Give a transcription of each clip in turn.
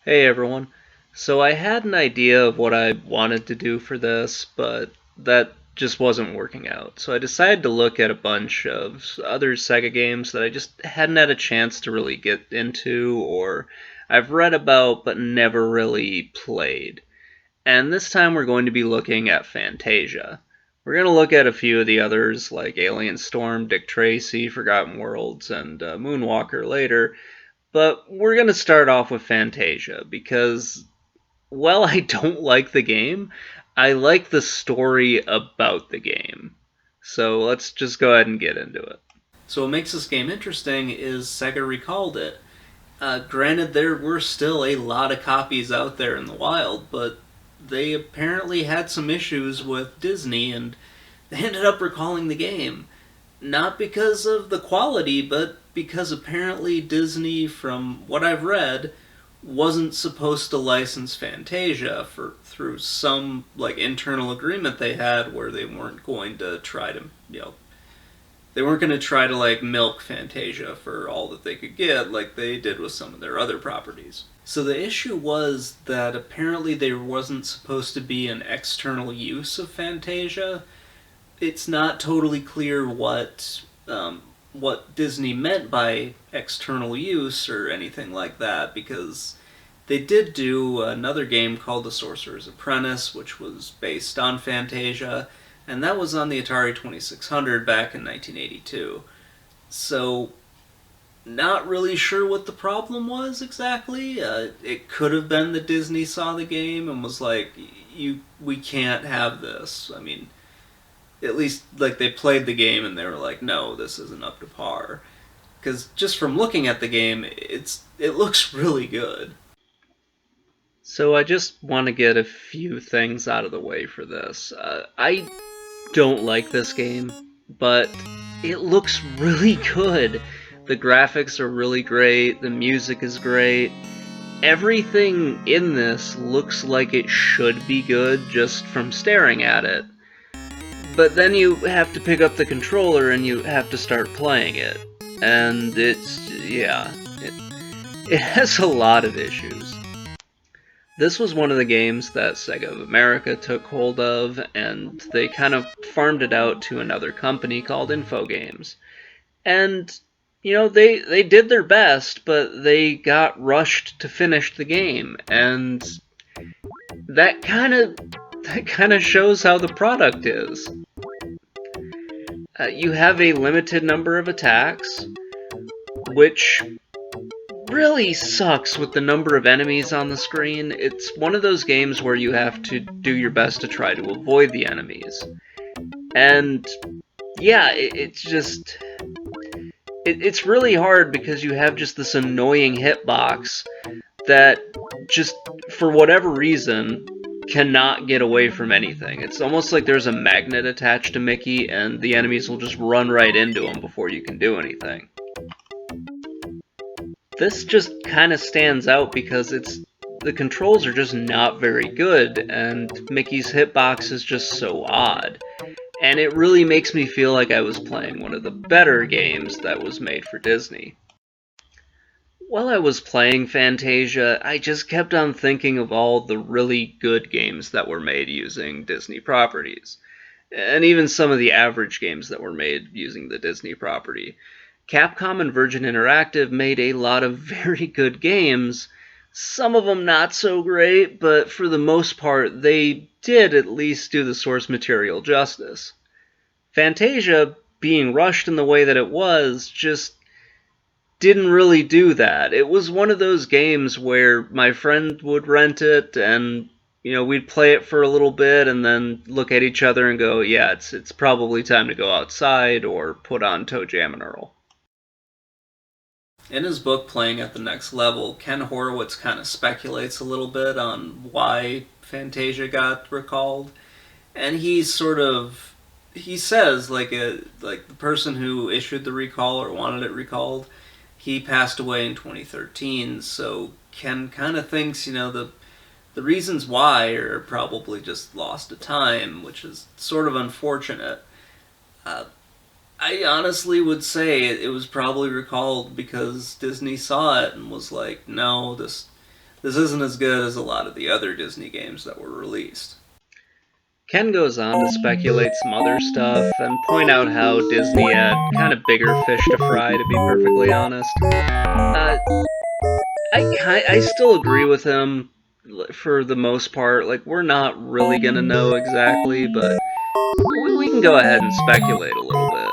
Hey everyone. So I had an idea of what I wanted to do for this, but that just wasn't working out. So I decided to look at a bunch of other Sega games that I just hadn't had a chance to really get into or I've read about but never really played. And this time we're going to be looking at Fantasia. We're going to look at a few of the others like Alien Storm, Dick Tracy, Forgotten Worlds, and Moonwalker later. But we're going to start off with Fantasia because, while I don't like the game, I like the story about the game. So let's just go ahead and get into it. So, what makes this game interesting is Sega recalled it. Granted, there were still a lot of copies out there in the wild, but they apparently had some issues with Disney and they ended up recalling the game. Not because of the quality, but because apparently Disney, from what I've read, wasn't supposed to license Fantasia for through some like internal agreement they had where they weren't going to try to they weren't going to try to like milk Fantasia for all that they could get like they did with some of their other properties. So the issue was that apparently there wasn't supposed to be an external use of Fantasia. It's not totally clear what Disney meant by external use or anything like that, because they did do another game called The Sorcerer's Apprentice, which was based on Fantasia, and that was on the Atari 2600 back in 1982. So, not really sure what the problem was exactly. It could have been that Disney saw the game and was like, we can't have this. I mean, at least like they played the game and they were like, no, this isn't up to par. Because just from looking at the game, it looks really good. So I just want to get a few things out of the way for this. I don't like this game, but it looks really good. The graphics are really great, the music is great. Everything in this looks like it should be good just from staring at it. But then you have to pick up the controller and you have to start playing it. And it has a lot of issues. This was one of the games that Sega of America took hold of, and they kind of farmed it out to another company called Infogames. And, they did their best, but they got rushed to finish the game, and that kind of shows how the product is. You have a limited number of attacks, which really sucks with the number of enemies on the screen. It's one of those games where you have to do your best to try to avoid the enemies. And yeah, it's really hard because you have just this annoying hitbox that just, for whatever reason, cannot get away from anything. It's almost like there's a magnet attached to Mickey and the enemies will just run right into him before you can do anything. This just kind of stands out because the controls are just not very good and Mickey's hitbox is just so odd. And it really makes me feel like I was playing one of the better games that was made for Disney. While I was playing Fantasia, I just kept on thinking of all the really good games that were made using Disney properties. And even some of the average games that were made using the Disney property. Capcom and Virgin Interactive made a lot of very good games, some of them not so great, but for the most part they did at least do the source material justice. Fantasia, being rushed in the way that it was, just didn't really do that. It was one of those games where my friend would rent it and we'd play it for a little bit and then look at each other and go, yeah, it's probably time to go outside or put on Toe Jam and Earl. In his book, Playing at the Next Level, Ken Horowitz kind of speculates a little bit on why Fantasia got recalled. And he says, like the person who issued the recall or wanted it recalled, he passed away in 2013, so Ken kind of thinks, the reasons why are probably just lost to time, which is sort of unfortunate. I honestly would say it was probably recalled because Disney saw it and was like, no, this this isn't as good as a lot of the other Disney games that were released. Ken goes on to speculate some other stuff and point out how Disney had kind of bigger fish to fry, to be perfectly honest. Uh, I still agree with him for the most part. Like, we're not really gonna know exactly, but we can go ahead and speculate a little bit.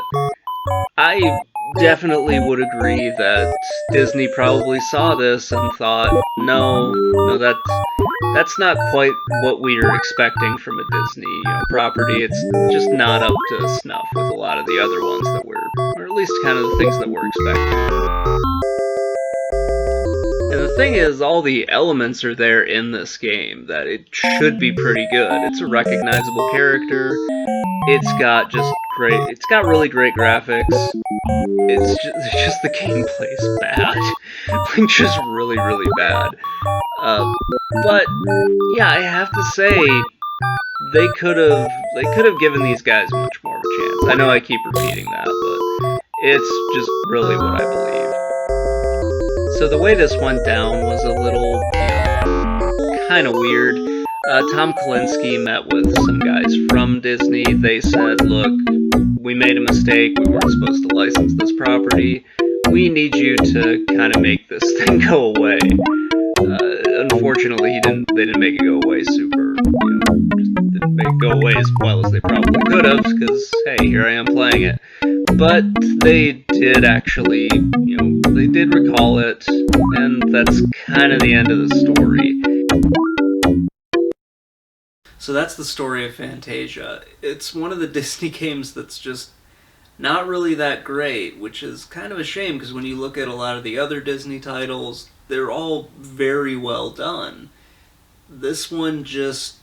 I definitely would agree that Disney probably saw this and thought, no, no, that's not quite what we are expecting from a Disney, property. It's just not up to snuff with a lot of the other ones that or at least kind of the things that we're expecting. And the thing is, all the elements are there in this game that it should be pretty good. It's a recognizable character. It's got really great graphics. It's just the gameplay's bad. Like, just really, really bad. But yeah, I have to say they could have given these guys much more of a chance. I know I keep repeating that, but it's just really what I believe. So the way this went down was a little, kind of weird. Tom Kalinske met with some guys from Disney. They said, look, we made a mistake. We weren't supposed to license this property. We need you to kind of make this thing go away. Unfortunately, they didn't make it go away super, just didn't make it go away as well as they probably could have, because, hey, here I am playing it. But they did actually, they did recall it, and that's kind of the end of the story. So that's the story of Fantasia. It's one of the Disney games that's just not really that great, which is kind of a shame because when you look at a lot of the other Disney titles, they're all very well done. This one just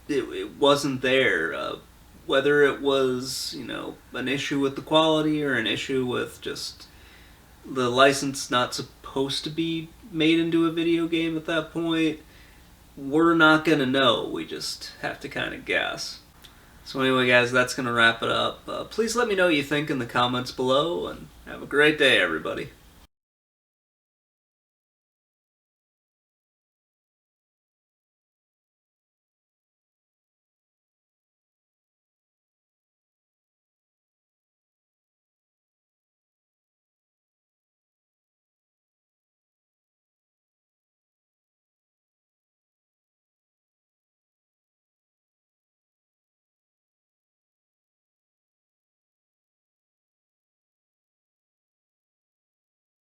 it wasn't there. Whether it was an issue with the quality or an issue with just the license not supposed to be made into a video game at that point, we're not gonna know. We just have to kind of guess. So anyway, guys, that's gonna wrap it up. Please let me know what you think in the comments below, and have a great day, everybody.